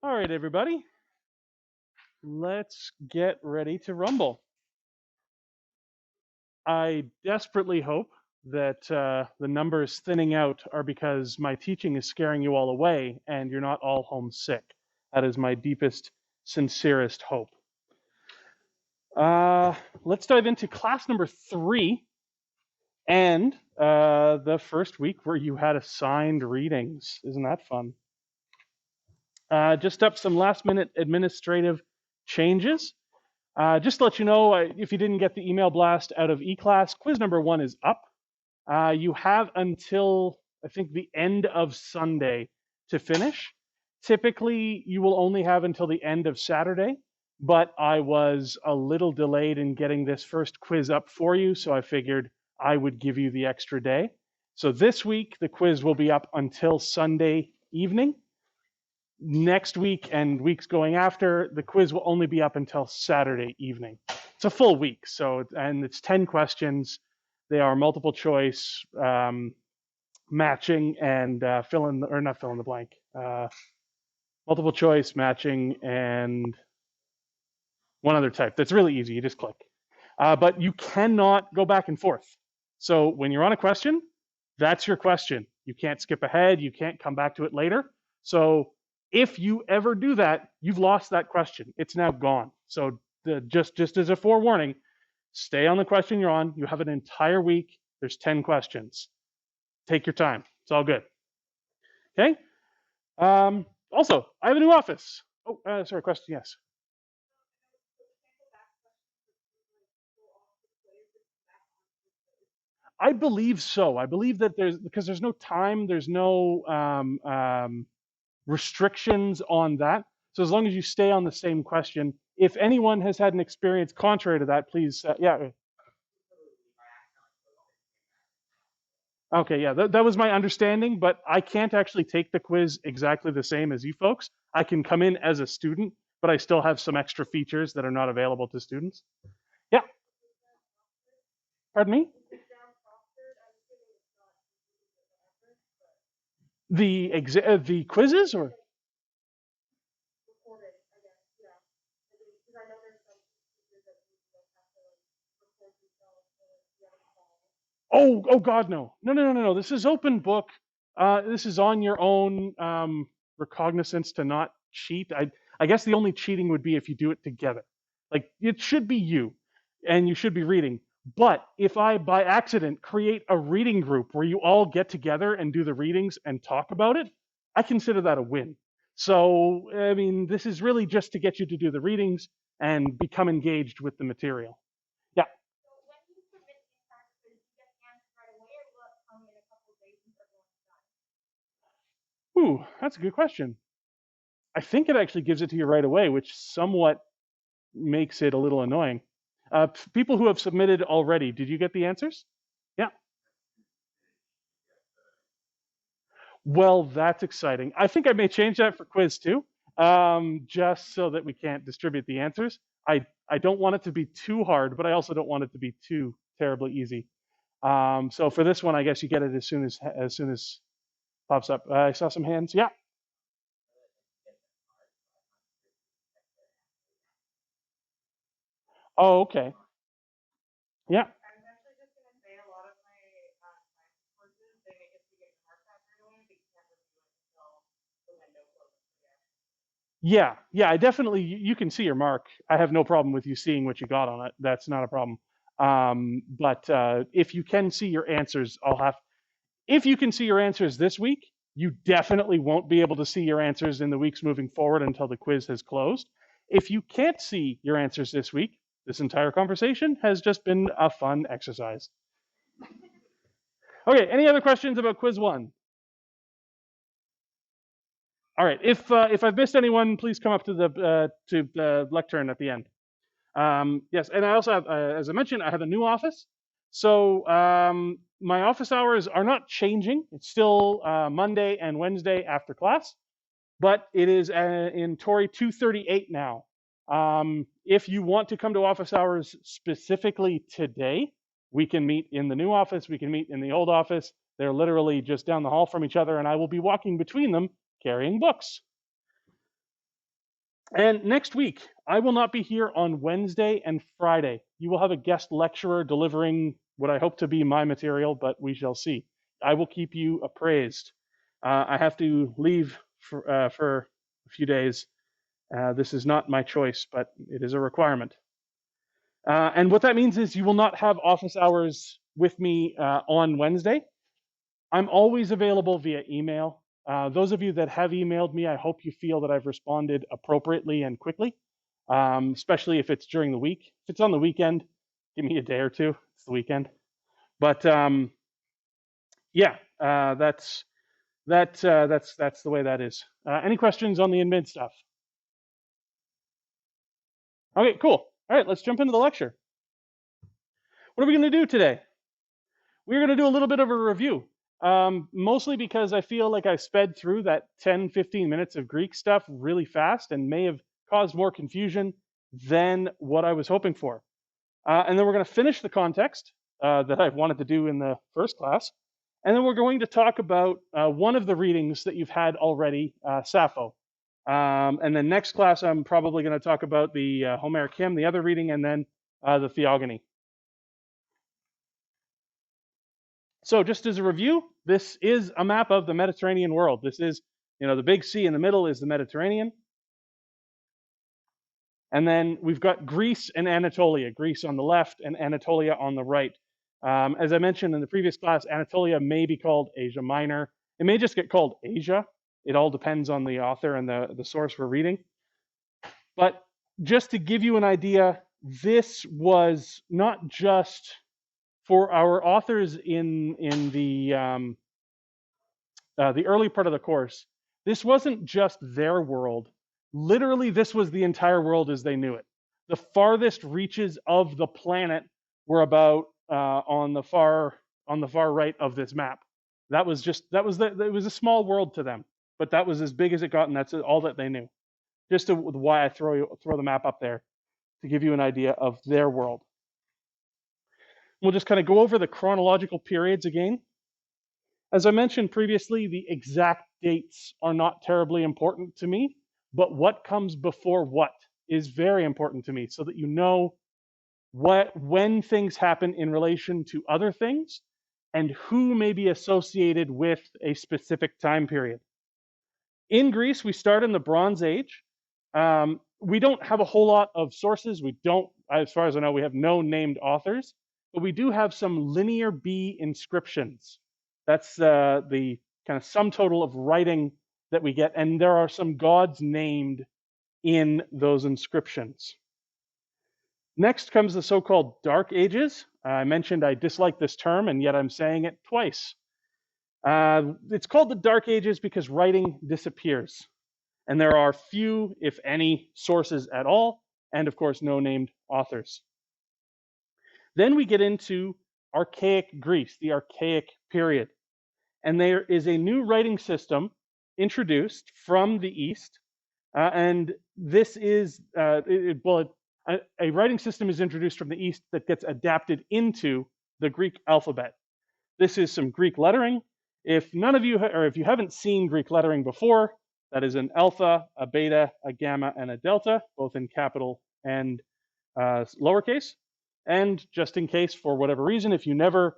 All right, everybody, let's get ready to rumble. I desperately hope that the numbers thinning out are because my teaching is scaring you all away and you're not all homesick. That is my deepest, sincerest hope. Uh, let's dive into class number 3 and the first week where you had assigned readings. Isn't that fun? Just up some last minute administrative changes. Just to let you know, if you didn't get the email blast out of eClass, quiz number 1 is up. You have until, I think, the end of Sunday to finish. Typically, you will only have until the end of Saturday, but I was a little delayed in getting this first quiz up for you, so I figured I would give you the extra day. So this week, the quiz will be up until Sunday evening. Next week and weeks going after, the quiz will only be up until Saturday evening. It's a full week, and it's 10 questions. They are multiple choice, matching, and not fill in the blank. Multiple choice, matching, and one other type. That's really easy. You just click. But you cannot go back and forth. So when you're on a question, that's your question. You can't skip ahead. You can't come back to it later. So if you ever do that, you've lost that question. It's now gone. So just as a forewarning, stay on the question you're on. You have an entire week. There's 10 questions. Take your time. It's all good. Okay. Also, I have a new office. Oh, sorry. Question. Yes. I believe so. I believe that there's no time. There's no restrictions on that. So as long as you stay on the same question, if anyone has had an experience contrary to that, please, yeah. Okay, yeah, that was my understanding, but I can't actually take the quiz exactly the same as you folks. I can come in as a student, but I still have some extra features that are not available to students. Yeah, pardon me? The quizzes or? Oh God, no. No. This is open book. This is on your own recognizance to not cheat. I guess the only cheating would be if you do it together. Like it should be you, and you should be reading. But if I by accident create a reading group where you all get together and do the readings and talk about it, I consider that a win. So I mean, this is really just to get you to do the readings and become engaged with the material. Yeah. Ooh, that's a good question. I think it actually gives it to you right away, which somewhat makes it a little annoying. People who have submitted already, did you get the answers? Yeah. Well, that's exciting. I think I may change that for quiz too, just so that we can't distribute the answers. I don't want it to be too hard, but I also don't want it to be too terribly easy. So for this one, I guess you get it as soon as pops up. I saw some hands. Yeah. Oh, okay. Yeah. Yeah, I definitely, you can see your mark. I have no problem with you seeing what you got on it. That's not a problem. But if you can see your answers, if you can see your answers this week, you definitely won't be able to see your answers in the weeks moving forward until the quiz has closed. If you can't see your answers this week, this entire conversation has just been a fun exercise. Okay, any other questions about quiz 1? All right, if I've missed anyone, please come up to the lectern at the end. Yes, and I also have, as I mentioned, I have a new office. So my office hours are not changing. It's still Monday and Wednesday after class, but it is in Tory 238 now. If you want to come to office hours specifically today, we can meet in the new office. We can meet in the old office. They're literally just down the hall from each other, and I will be walking between them carrying books. And next week, I will not be here on Wednesday and Friday. You will have a guest lecturer delivering what I hope to be my material, but we shall see. I will keep you appraised. I have to leave for a few days. This is not my choice, but it is a requirement. And what that means is you will not have office hours with me on Wednesday. I'm always available via email. Those of you that have emailed me, I hope you feel that I've responded appropriately and quickly, especially if it's during the week. If it's on the weekend, give me a day or two. It's the weekend. But yeah, that's the way that is. Any questions on the admin stuff? Okay, cool. All right, let's jump into the lecture. What are we going to do today? We're going to do a little bit of a review, mostly because I feel like I sped through that 10, 15 minutes of Greek stuff really fast and may have caused more confusion than what I was hoping for. And then we're going to finish the context that I wanted to do in the first class. And then we're going to talk about one of the readings that you've had already, Sappho. And then next class, I'm probably going to talk about the Homeric hymn, the other reading, and then the Theogony. So just as a review, this is a map of the Mediterranean world. This is, the big sea in the middle is the Mediterranean. And then we've got Greece and Anatolia, Greece on the left and Anatolia on the right. As I mentioned in the previous class, Anatolia may be called Asia Minor. It may just get called Asia. It all depends on the author and the source we're reading. But just to give you an idea, this was not just for our authors in the early part of the course. This wasn't just their world. Literally, this was the entire world as they knew it. The farthest reaches of the planet were about on the far right of this map. It was a small world to them, but that was as big as it got, and that's all that they knew. Just why I throw the map up there to give you an idea of their world. We'll just kind of go over the chronological periods again. As I mentioned previously, the exact dates are not terribly important to me, but what comes before what is very important to me, so that you know when things happen in relation to other things and who may be associated with a specific time period. In Greece, we start in the Bronze Age. We don't have a whole lot of sources. We don't, as far as I know, we have no named authors, but we do have some linear B inscriptions. That's the kind of sum total of writing that we get, and there are some gods named in those inscriptions. Next comes the so-called Dark Ages. I mentioned I dislike this term, and yet I'm saying it twice. It's called the Dark Ages because writing disappears, and there are few, if any, sources at all, and of course, no named authors. Then we get into Archaic Greece, the Archaic period. And there is a new writing system introduced from the East. And this is, a writing system is introduced from the East that gets adapted into the Greek alphabet. This is some Greek lettering. If none of you, or if you haven't seen Greek lettering before, that is an alpha, a beta, a gamma, and a delta, both in capital and lowercase. And just in case, for whatever reason, if you never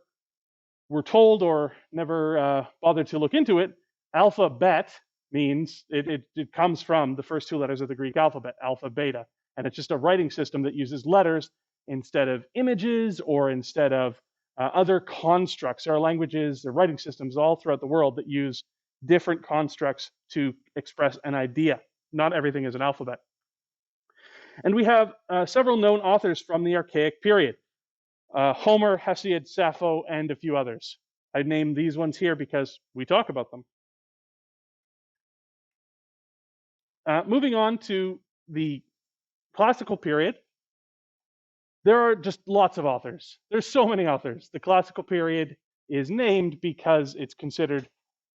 were told or never bothered to look into it, alphabet means it comes from the first two letters of the Greek alphabet, alpha, beta. And it's just a writing system that uses letters instead of images or instead of other constructs. There are languages, there are writing systems all throughout the world that use different constructs to express an idea. Not everything is an alphabet. And we have several known authors from the Archaic period. Homer, Hesiod, Sappho, and a few others. I named these ones here because we talk about them. Moving on to the classical period, there are just lots of authors. There's so many authors. The classical period is named because it's considered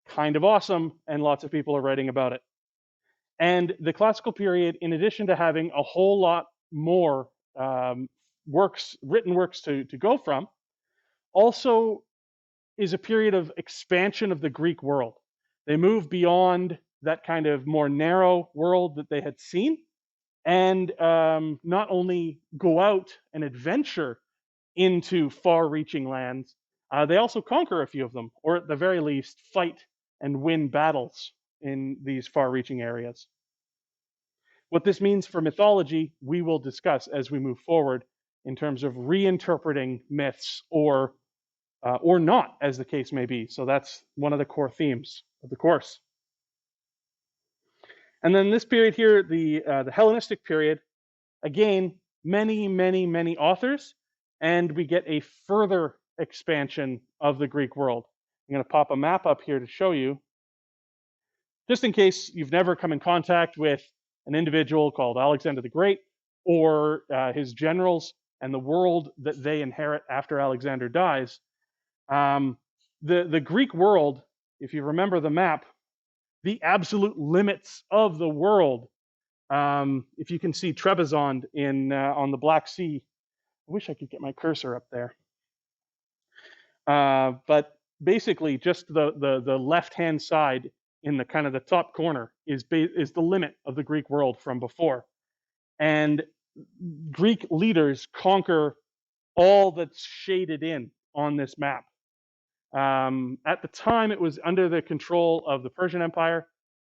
kind of awesome and lots of people are writing about it. And the classical period, in addition to having a whole lot more written works to go from, also is a period of expansion of the Greek world. They move beyond that kind of more narrow world that they had seen, and not only go out and adventure into far-reaching lands, they also conquer a few of them, or at the very least, fight and win battles in these far-reaching areas. What this means for mythology, we will discuss as we move forward in terms of reinterpreting myths or not, as the case may be. So that's one of the core themes of the course. And then this period here, the Hellenistic period, again, many authors, and we get a further expansion of the Greek world. I'm going to pop a map up here to show you, just in case you've never come in contact with an individual called Alexander the Great or his generals and the world that they inherit after Alexander dies. The Greek world, if you remember the map, the absolute limits of the world. If you can see Trebizond on the Black Sea, I wish I could get my cursor up there. But basically, just the left-hand side in the kind of the top corner is the limit of the Greek world from before, and Greek leaders conquer all that's shaded in on this map. At the time, it was under the control of the Persian Empire,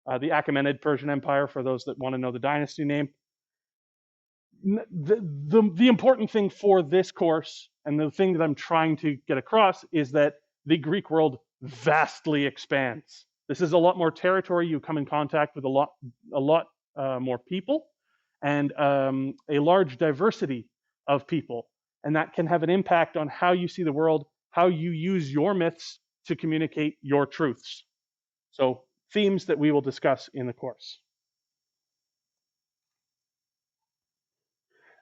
the Achaemenid Persian Empire, for those that want to know the dynasty name. The important thing for this course, and the thing that I'm trying to get across, is that the Greek world vastly expands. This is a lot more territory. You come in contact with a lot more people, and a large diversity of people. And that can have an impact on how you see the world, how you use your myths to communicate your truths. So themes that we will discuss in the course.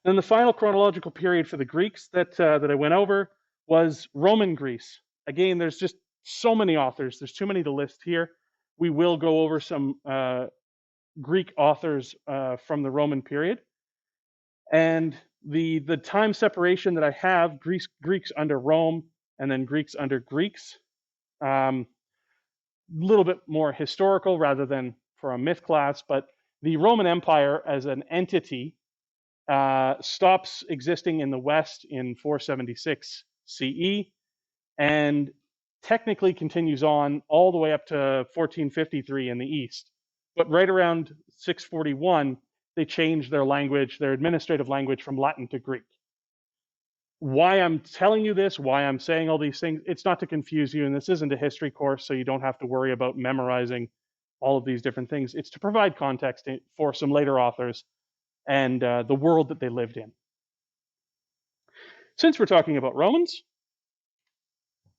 Then the final chronological period for the Greeks that I went over was Roman Greece. Again, there's just so many authors. There's too many to list here. We will go over some Greek authors from the Roman period. And the time separation that I have, Greeks under Rome and then Greeks under Greeks, a little bit more historical rather than for a myth class, but the Roman Empire as an entity stops existing in the West in 476 CE and technically continues on all the way up to 1453 in the East. But right around 641, they change their language, their administrative language, from Latin to Greek. Why I'm telling you this, why I'm saying all these things, it's not to confuse you, and this isn't a history course, so you don't have to worry about memorizing all of these different things. It's to provide context for some later authors and the world that they lived in. Since we're talking about Romans,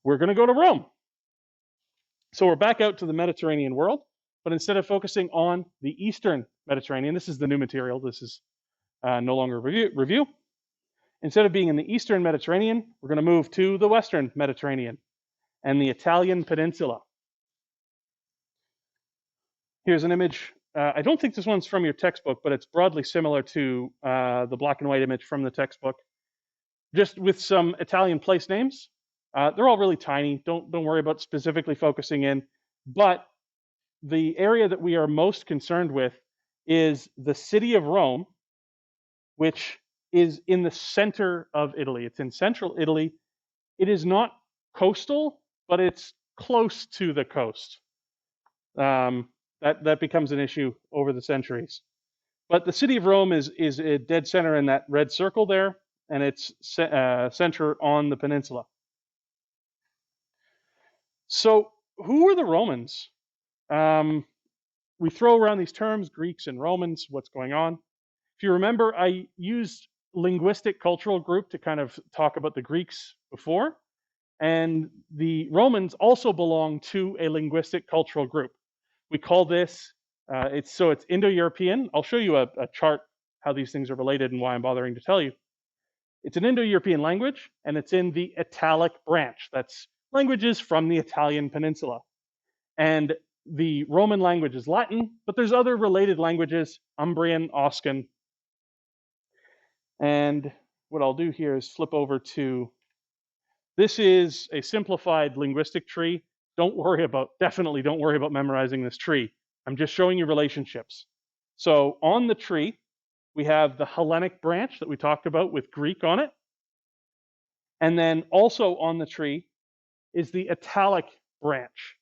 we're going to go to Rome. So we're back out to the Mediterranean world, but instead of focusing on the Eastern Mediterranean, this is the new material, this is no longer review. Instead of being in the Eastern Mediterranean, we're going to move to the Western Mediterranean and the Italian peninsula. Here's an image. I don't think this one's from your textbook, but it's broadly similar to the black and white image from the textbook, just with some Italian place names. They're all really tiny. Don't worry about specifically focusing in. But the area that we are most concerned with is the city of Rome, which is in the center of Italy. It's in central Italy. It is not coastal, but it's close to the coast. That becomes an issue over the centuries. But the city of Rome is a dead center in that red circle there, and it's center on the peninsula. So who were the Romans? We throw around these terms, Greeks and Romans, what's going on? If you remember, I used linguistic cultural group to kind of talk about the Greeks before, and the Romans also belong to a linguistic cultural group. We call this, it's Indo-European. I'll show you a chart how these things are related and why I'm bothering to tell you. It's an Indo-European language, and it's in the Italic branch. That's languages from the Italian peninsula. And the Roman language is Latin, but there's other related languages, Umbrian, Oscan. And what I'll do here is flip over to, this is a simplified linguistic tree. Definitely don't worry about memorizing this tree. I'm just showing you relationships. So on the tree, We have the Hellenic branch that we talked about with Greek on it. And then also on the tree is the Italic branch.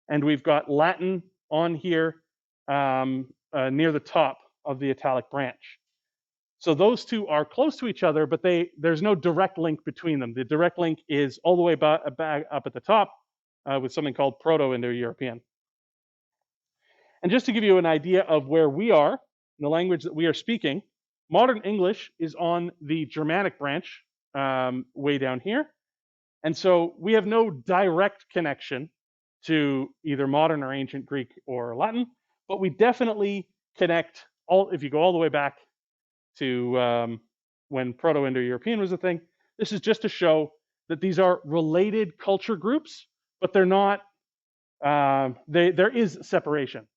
And we've got Latin on here near the top of the Italic branch. So those two are close to each other, but there's no direct link between them. The direct link is all the way back up at the top with something called Proto-Indo-European. And just to give you an idea of where we are, in the language that we are speaking, modern English is on the Germanic branch way down here. And so we have no direct connection to either modern or ancient Greek or Latin, but we definitely connect if you go all the way back to when Proto-Indo-European was a thing. This is just to show that these are related culture groups, but they're not, there is separation.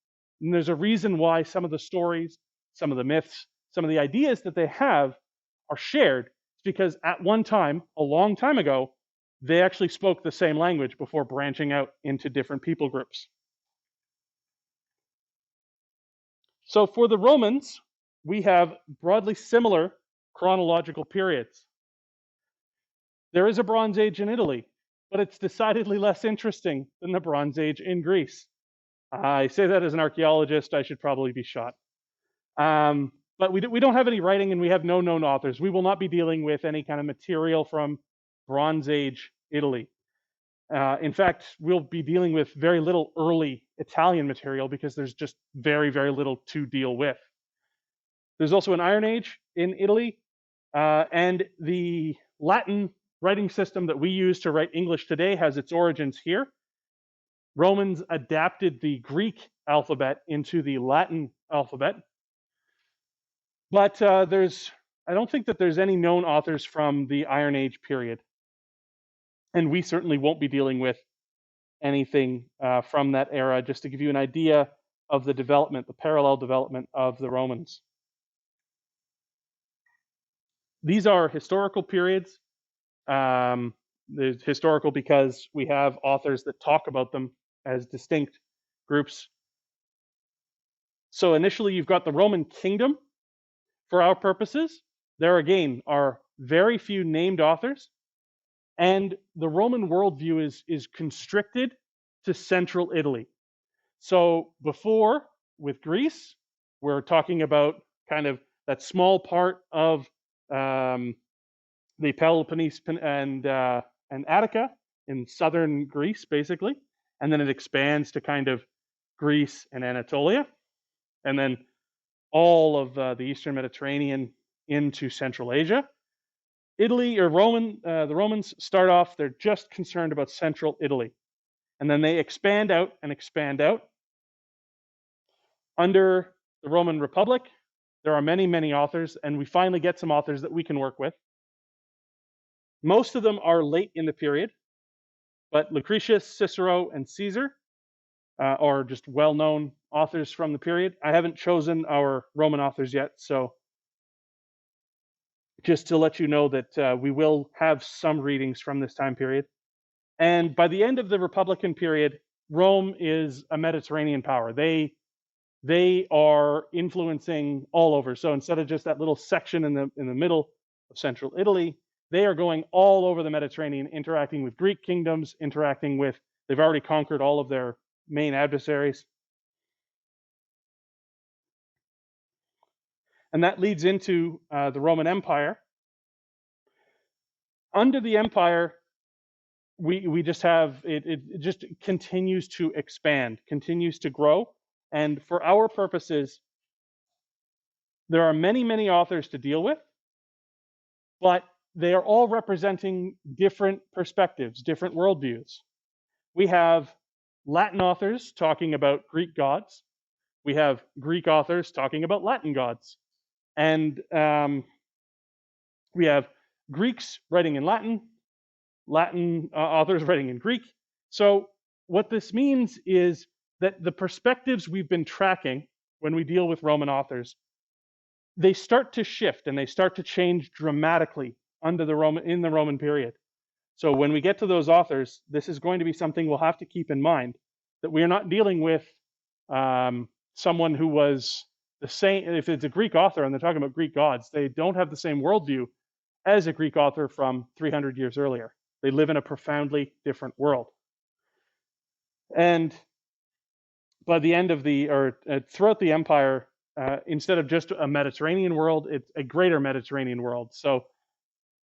And there's a reason why some of the stories, some of the myths, some of the ideas that they have are shared. It's because at one time, a long time ago, they actually spoke the same language before branching out into different people groups. So for the Romans, we have broadly similar chronological periods. There is a Bronze Age in Italy, but it's decidedly less interesting than the Bronze Age in Greece. I say that as an archaeologist, I should probably be shot. But we don't have any writing and we have no known authors. We will not be dealing with any kind of material from Bronze Age Italy. In fact, we'll be dealing with very little early Italian material because there's just very, very little to deal with. There's also an Iron Age in Italy, and the Latin writing system that we use to write English today has its origins here. Romans adapted the Greek alphabet into the Latin alphabet. But I don't think that there's any known authors from the Iron Age period. And we certainly won't be dealing with anything from that era, just to give you an idea of the development, the parallel development of the Romans. These are historical periods. They're historical because we have authors that talk about them as distinct groups. So initially you've got the Roman kingdom. For our purposes, there again are very few named authors, and the Roman worldview is constricted to central Italy. So before, with Greece, we're talking about kind of that small part of the Peloponnese and Attica in southern Greece, basically, and then it expands to kind of Greece and Anatolia, and then all of the Eastern Mediterranean into Central Asia. Italy or the Romans start off, they're just concerned about central Italy. And then they expand out and expand out. Under the Roman Republic, there are many, many authors, and we finally get some authors that we can work with. Most of them are late in the period, but Lucretius, Cicero, and Caesar are just well-known authors from the period. I haven't chosen our Roman authors yet, so just to let you know that we will have some readings from this time period. And by the end of the Republican period, Rome is a Mediterranean power. They are influencing all over. So instead of just that little section in the middle of central Italy, they are going all over the Mediterranean, interacting with Greek kingdoms, they've already conquered all of their main adversaries. And that leads into the Roman Empire. Under the empire, we just have, it just continues to expand, continues to grow. And for our purposes, there are many, many authors to deal with, but they are all representing different perspectives, different worldviews. We have Latin authors talking about Greek gods. We have Greek authors talking about Latin gods. And we have Greeks writing in Latin, Latin authors writing in Greek. So what this means is that the perspectives we've been tracking when we deal with Roman authors, they start to shift and they start to change dramatically in the Roman period. So when we get to those authors, this is going to be something we'll have to keep in mind, that we are not dealing with someone who was the same. If it's a Greek author and they're talking about Greek gods, they don't have the same worldview as a Greek author from 300 years earlier. They live in a profoundly different world. And by the end of throughout the empire, instead of just a Mediterranean world, it's a greater Mediterranean world. So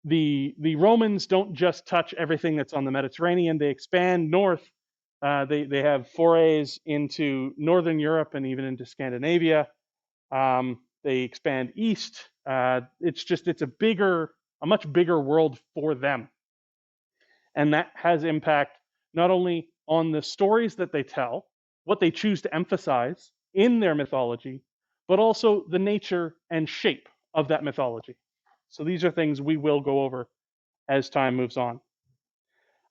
the Romans don't just touch everything that's on the Mediterranean. They expand north. They have forays into Northern Europe and even into Scandinavia. They expand east. It's a much bigger world for them. And that has impact not only on the stories that they tell, what they choose to emphasize in their mythology, but also the nature and shape of that mythology. So these are things we will go over as time moves on.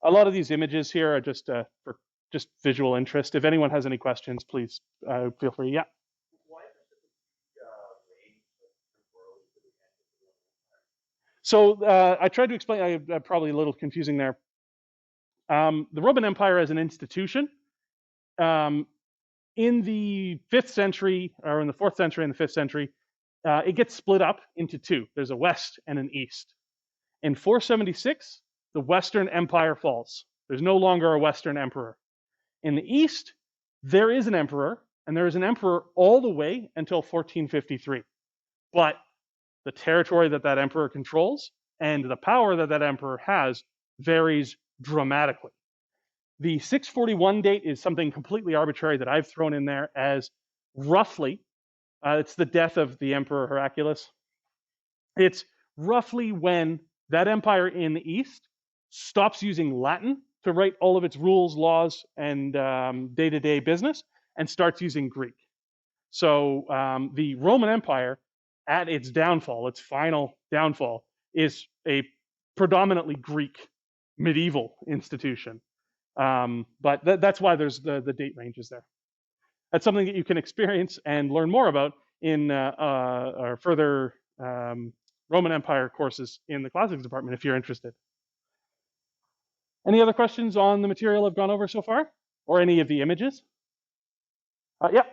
A lot of these images here are just for just visual interest. If anyone has any questions, please feel free. Yeah. So I tried to explain, I'm probably a little confusing there. The Roman Empire as an institution, in the 5th century, or in the 4th century and the 5th century, it gets split up into two. There's a west and an east. In 476, the Western Empire falls. There's no longer a Western emperor. In the east, there is an emperor, and there is an emperor all the way until 1453. But the territory that that emperor controls and the power that that emperor has varies dramatically. The 641 date is something completely arbitrary that I've thrown in there as roughly, it's the death of the Emperor Heraclius. It's roughly when that empire in the east stops using Latin to write all of its rules, laws, and day-to-day business, and starts using Greek. So the Roman Empire, at its downfall, its final downfall, is a predominantly Greek medieval institution. But that's why there's the date ranges there. That's something that you can experience and learn more about in our further Roman Empire courses in the classics department if you're interested. Any other questions on the material I've gone over so far, or any of the images? Yeah.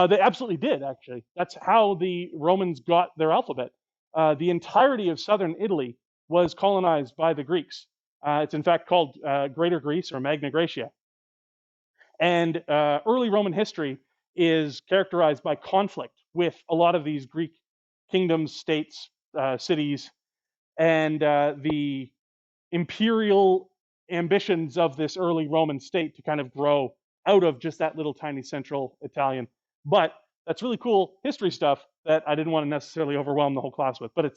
They absolutely did, actually. That's how the Romans got their alphabet. The entirety of southern Italy was colonized by the Greeks. It's in fact called Greater Greece or Magna Graecia. And early Roman history is characterized by conflict with a lot of these Greek kingdoms, states, cities, and the imperial ambitions of this early Roman state to kind of grow out of just that little tiny central Italian. But that's really cool history stuff that I didn't want to necessarily overwhelm the whole class with. But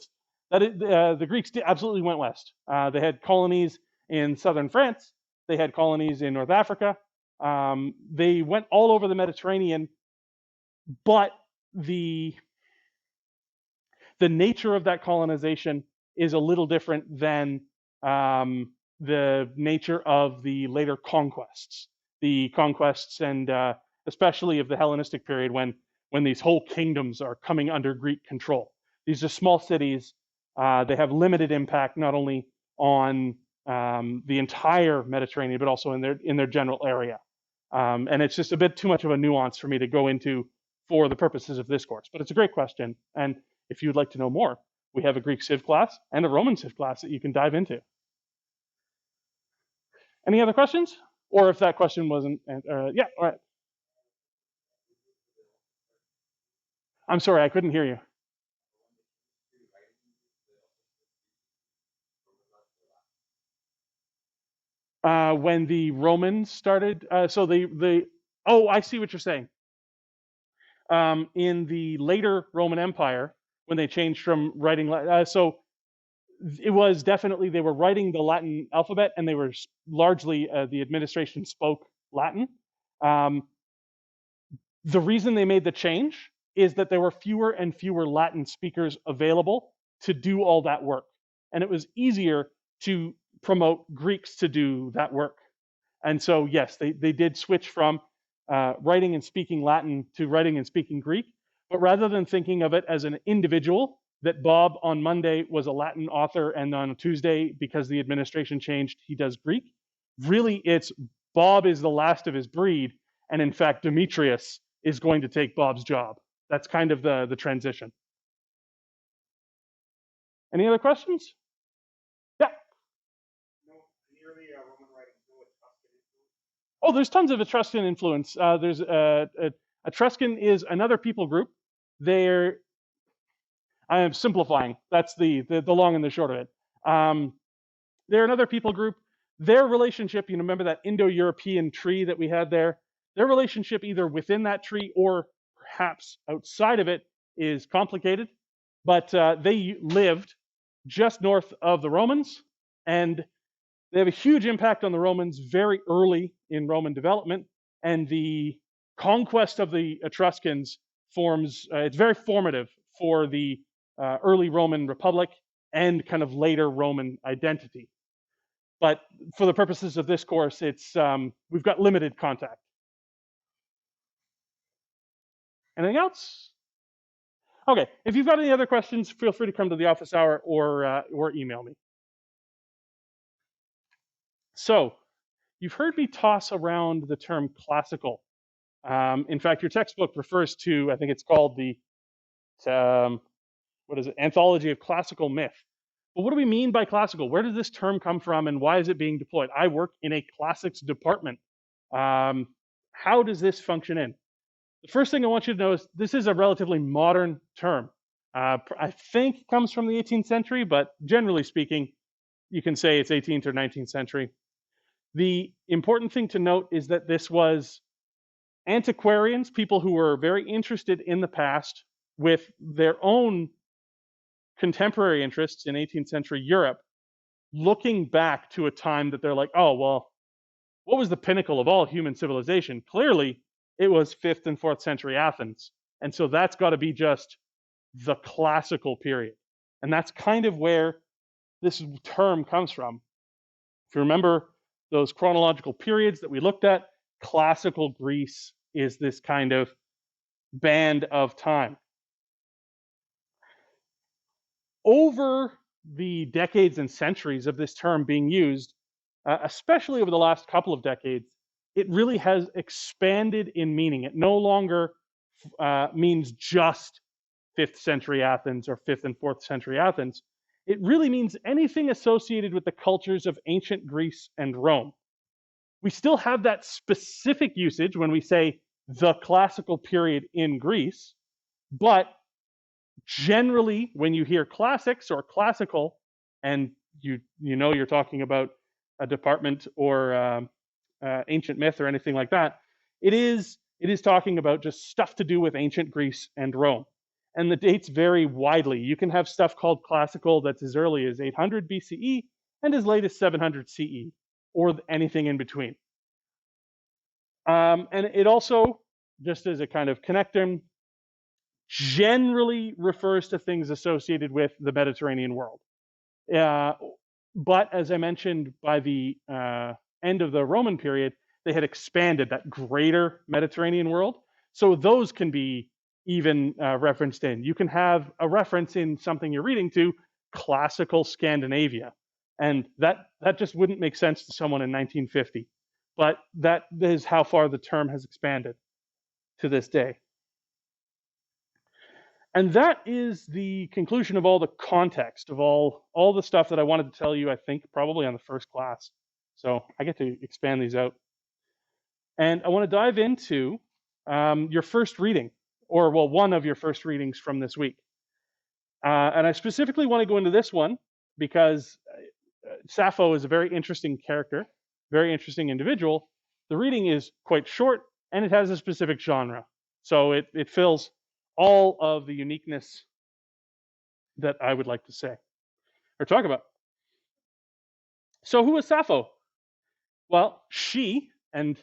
the Greeks absolutely went west. They had colonies in southern France. They had colonies in North Africa. They went all over the Mediterranean, but the nature of that colonization is a little different than the nature of the later conquests. The conquests and especially of the Hellenistic period when these whole kingdoms are coming under Greek control. These are small cities. They have limited impact not only on the entire Mediterranean, but also in their general area. And it's just a bit too much of a nuance for me to go into for the purposes of this course. But it's a great question. And if you'd like to know more, we have a Greek Civ class and a Roman Civ class that you can dive into. Any other questions? Or if that question wasn't, yeah, all right. I'm sorry, I couldn't hear you. When the Romans started, oh, I see what you're saying. In the later Roman Empire, when they changed from writing, so it was definitely, they were writing the Latin alphabet and they were largely, the administration spoke Latin. The reason they made the change is that there were fewer and fewer Latin speakers available to do all that work. And it was easier to promote Greeks to do that work. And so, yes, they did switch from writing and speaking Latin to writing and speaking Greek. But rather than thinking of it as an individual that Bob on Monday was a Latin author, and on Tuesday, because the administration changed, he does Greek. Really, it's Bob is the last of his breed, and in fact, Demetrius is going to take Bob's job. That's kind of the transition. Any other questions? Yeah. Oh, there's tons of Etruscan influence. There's Etruscan is another people group. They're I am simplifying. That's the long and the short of it. They're another people group. Their relationship, remember that Indo-European tree that we had there? Their relationship either within that tree or perhaps outside of it is complicated. But they lived just north of the Romans, and they have a huge impact on the Romans very early in Roman development. And the conquest of the Etruscans forms, it's very formative for the early Roman Republic and kind of later Roman identity. But for the purposes of this course, it's we've got limited contact. Anything else? Okay, if you've got any other questions, feel free to come to the office hour or email me. So, you've heard me toss around the term classical. In fact, your textbook refers to, I think it's called the, Anthology of Classical Myth. But what do we mean by classical? Where does this term come from, and why is it being deployed? I work in a classics department. How does this function in? The first thing I want you to know is this is a relatively modern term. I think it comes from the 18th century, but generally speaking, you can say it's 18th or 19th century. The important thing to note is that this was antiquarians, people who were very interested in the past with their own contemporary interests in 18th century Europe, looking back to a time that they're like, oh, well, what was the pinnacle of all human civilization? Clearly, it was 5th and 4th century Athens. And so that's got to be just the classical period. And that's kind of where this term comes from. If you remember those chronological periods that we looked at, classical Greece is this kind of band of time. Over the decades and centuries of this term being used, especially over the last couple of decades, it really has expanded in meaning. It no longer means just 5th century Athens or 5th and 4th century Athens. It really means anything associated with the cultures of ancient Greece and Rome. We still have that specific usage when we say the classical period in Greece, but generally when you hear classics or classical, and you know you're talking about a department or ancient myth or anything like that, it is talking about just stuff to do with ancient Greece and Rome. And the dates vary widely. You can have stuff called classical that's as early as 800 BCE and as late as 700 CE, or anything in between. And it also, just as a kind of connector, generally refers to things associated with the Mediterranean world. But as I mentioned, by the end of the Roman period, they had expanded that greater Mediterranean world. So those can be even referenced in. You can have a reference in something you're reading to classical Scandinavia. And that just wouldn't make sense to someone in 1950. But that is how far the term has expanded to this day. And that is the conclusion of all the context of all the stuff that I wanted to tell you, I think, probably on the first class. So I get to expand these out. And I want to dive into your first reading, or, well, one of your first readings from this week. And I specifically want to go into this one because Sappho is a very interesting character, very interesting individual. The reading is quite short, and it has a specific genre. So it fills all of the uniqueness that I would like to say or talk about. So who is Sappho? Well, she, and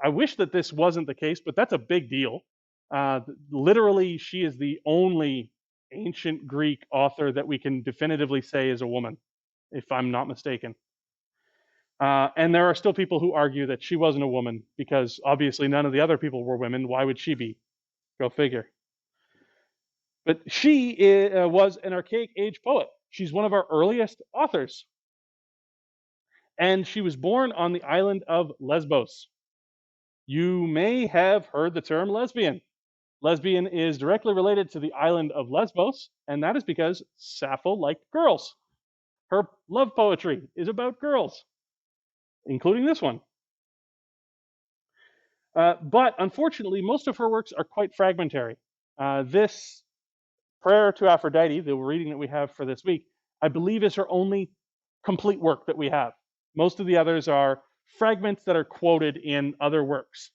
I wish that this wasn't the case, but that's a big deal. Literally, she is the only ancient Greek author that we can definitively say is a woman, if I'm not mistaken. And there are still people who argue that she wasn't a woman because obviously none of the other people were women. Why would she be? Go figure. But she was an archaic age poet. She's one of our earliest authors. And she was born on the island of Lesbos. You may have heard the term lesbian. Lesbian is directly related to the island of Lesbos, and that is because Sappho liked girls. Her love poetry is about girls, including this one. But unfortunately, most of her works are quite fragmentary. This Prayer to Aphrodite, the reading that we have for this week, I believe is her only complete work that we have. Most of the others are fragments that are quoted in other works.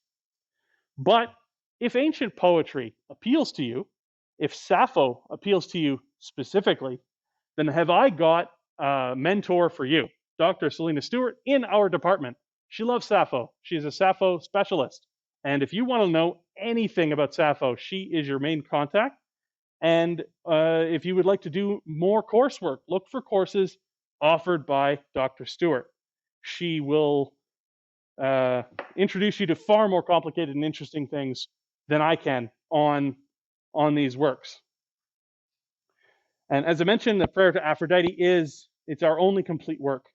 But if ancient poetry appeals to you, if Sappho appeals to you specifically, then have I got a mentor for you, Dr. Selena Stewart in our department. She loves Sappho. She's a Sappho specialist. And if you want to know anything about Sappho, she is your main contact. And if you would like to do more coursework, look for courses offered by Dr. Stewart. She will introduce you to far more complicated and interesting things than I can on these works. And as I mentioned, the Prayer to Aphrodite it's our only complete work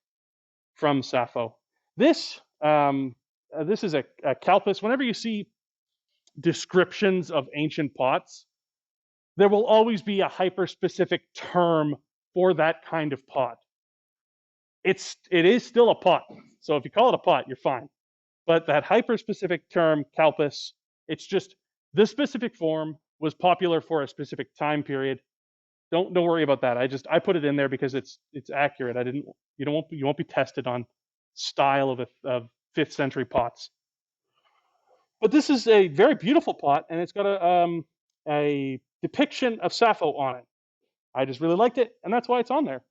from Sappho. This is a kalpis. Whenever you see descriptions of ancient pots, there will always be a hyper-specific term for that kind of pot. It is still a pot. So if you call it a pot, you're fine. But that hyper-specific term, kalpis, it's just the specific form was popular for a specific time period. Don't worry about that. I put it in there because it's accurate. You won't be tested on style of 5th century pots. But this is a very beautiful pot, and it's got a depiction of Sappho on it. I just really liked it, and that's why it's on there.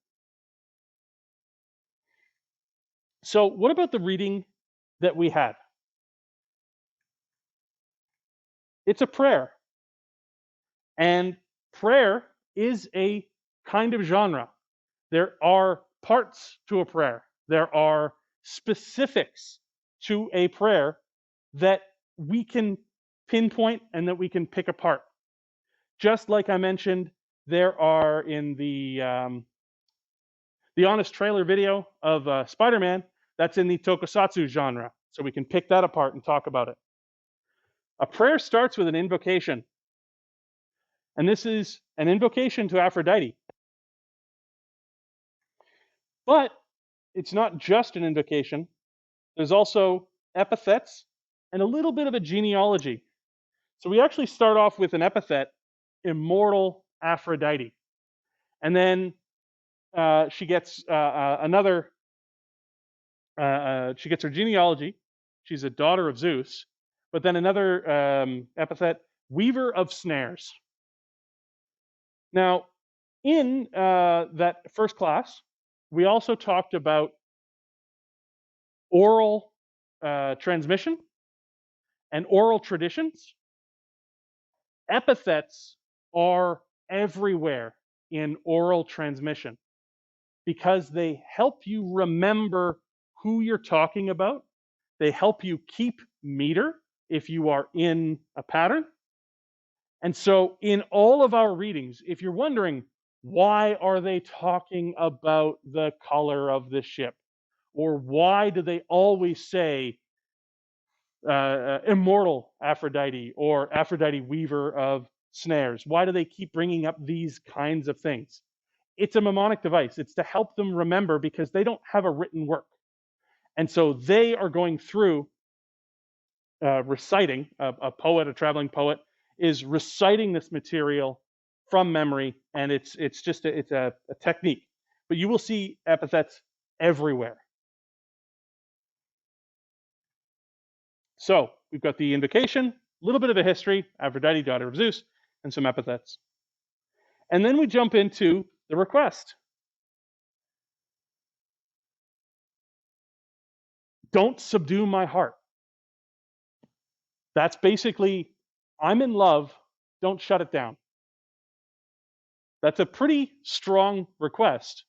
So what about the reading that we had? It's a prayer. And prayer is a kind of genre. There are parts to a prayer. There are specifics to a prayer that we can pinpoint and that we can pick apart. Just like I mentioned, there are in the Honest Trailer video of Spider-Man, that's in the tokusatsu genre. So we can pick that apart and talk about it. A prayer starts with an invocation. And this is an invocation to Aphrodite. But it's not just an invocation. There's also epithets and a little bit of a genealogy. So we actually start off with an epithet, immortal Aphrodite. And then she gets she gets her genealogy. She's a daughter of Zeus. But then another epithet, weaver of snares. Now, in that first class, we also talked about oral transmission and oral traditions. Epithets are everywhere in oral transmission because they help you remember who you're talking about. They help you keep meter if you are in a pattern. And so in all of our readings, if you're wondering, why are they talking about the color of the ship? Or why do they always say immortal Aphrodite or Aphrodite weaver of snares? Why do they keep bringing up these kinds of things? It's a mnemonic device. It's to help them remember because they don't have a written work. And so they are going through reciting, a poet, a traveling poet, is reciting this material from memory, and it's a technique. But you will see epithets everywhere. So we've got the invocation, a little bit of a history, Aphrodite, daughter of Zeus, and some epithets. And then we jump into the request. Don't subdue my heart. That's basically, I'm in love, don't shut it down. That's a pretty strong request.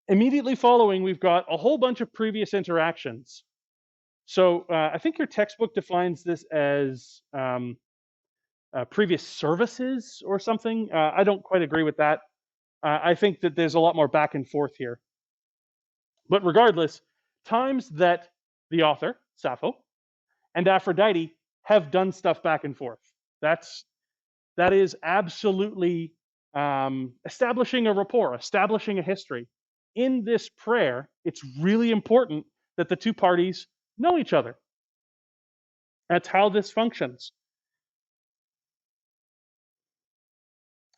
Immediately following, we've got a whole bunch of previous interactions. So I think your textbook defines this as previous services or something. I don't quite agree with that. I think that there's a lot more back and forth here. But regardless, times that the author, Sappho, and Aphrodite have done stuff back and forth. That is absolutely establishing a rapport, establishing a history. In this prayer, it's really important that the two parties know each other. That's how this functions.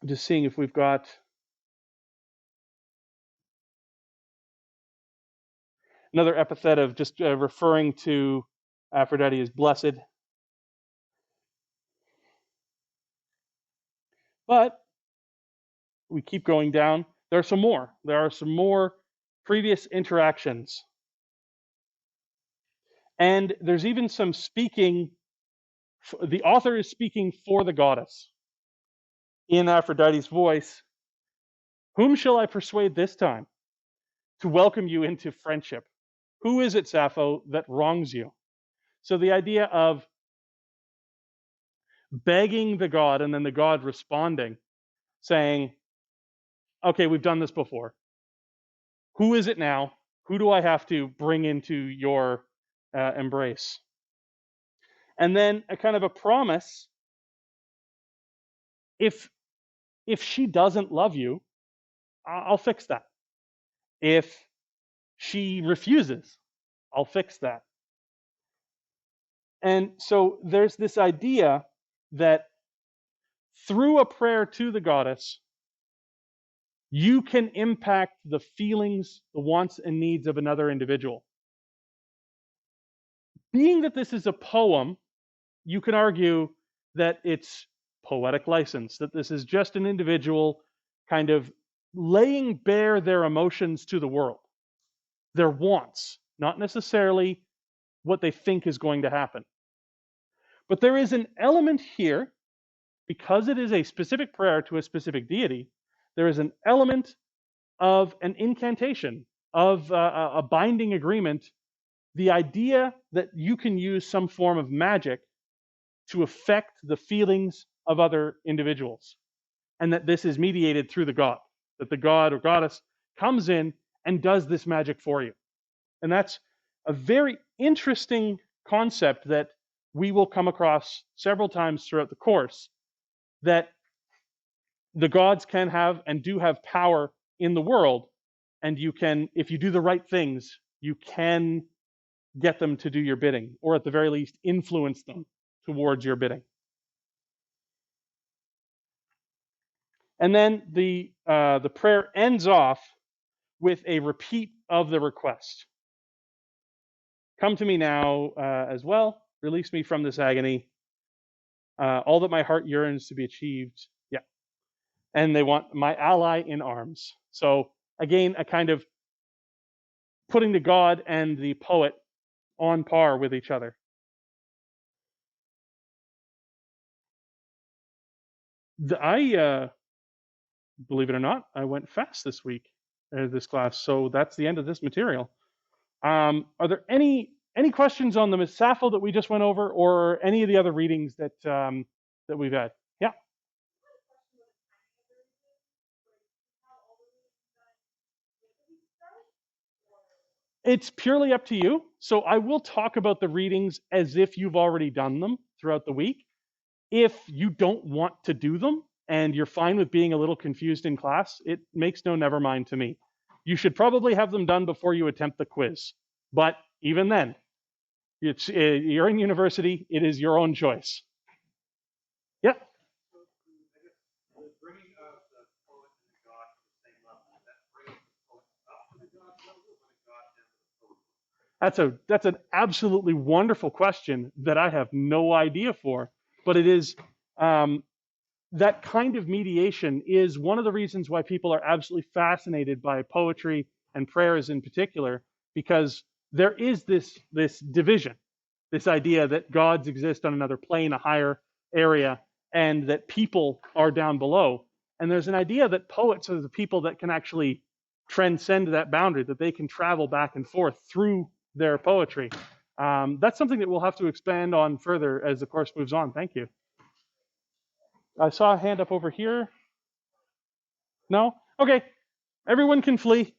Just seeing if we've got another epithet of just referring to Aphrodite as blessed. But we keep going down. There are some more. There are some more previous interactions. And there's even some speaking. The author is speaking for the goddess in Aphrodite's voice. Whom shall I persuade this time to welcome you into friendship? Who is it, Sappho, that wrongs you? So the idea of begging the god and then the god responding, saying, okay, we've done this before. Who is it now? Who do I have to bring into your embrace? And then a kind of a promise. If she doesn't love you, I'll fix that. If she refuses, I'll fix that. And so there's this idea that through a prayer to the goddess, you can impact the feelings, the wants, and needs of another individual. Being that this is a poem, you can argue that it's poetic license, that this is just an individual kind of laying bare their emotions to the world, their wants, not necessarily what they think is going to happen. But there is an element here, because it is a specific prayer to a specific deity, there is an element of an incantation, of a binding agreement, the idea that you can use some form of magic to affect the feelings of other individuals, and that this is mediated through the god, that the god or goddess comes in and does this magic for you. And that's a very interesting concept that we will come across several times throughout the course, that the gods can have and do have power in the world, and you can, if you do the right things, you can get them to do your bidding, or at the very least influence them towards your bidding. And then the prayer ends off with a repeat of the request. Come to me now as well. Release me from this agony. All that my heart yearns to be achieved. Yeah. And they want my ally in arms. So again, a kind of putting the god and the poet on par with each other. I believe it or not, I went fast this week, this class. So that's the end of this material. Are there any questions on the Sappho that we just went over, or any of the other readings that that we've had? Yeah. It's purely up to you. So I will talk about the readings as if you've already done them throughout the week. If you don't want to do them and you're fine with being a little confused in class, it makes no never mind to me. You should probably have them done before you attempt the quiz. But even then, you're in university, it is your own choice. Yeah. That's an absolutely wonderful question that I have no idea for, but it is that kind of mediation is one of the reasons why people are absolutely fascinated by poetry and prayers in particular, because there is this division, this idea that gods exist on another plane, a higher area, and that people are down below. And there's an idea that poets are the people that can actually transcend that boundary, that they can travel back and forth through their poetry. That's something that we'll have to expand on further as the course moves on. Thank you. I saw a hand up over here. No? Okay. Everyone can flee.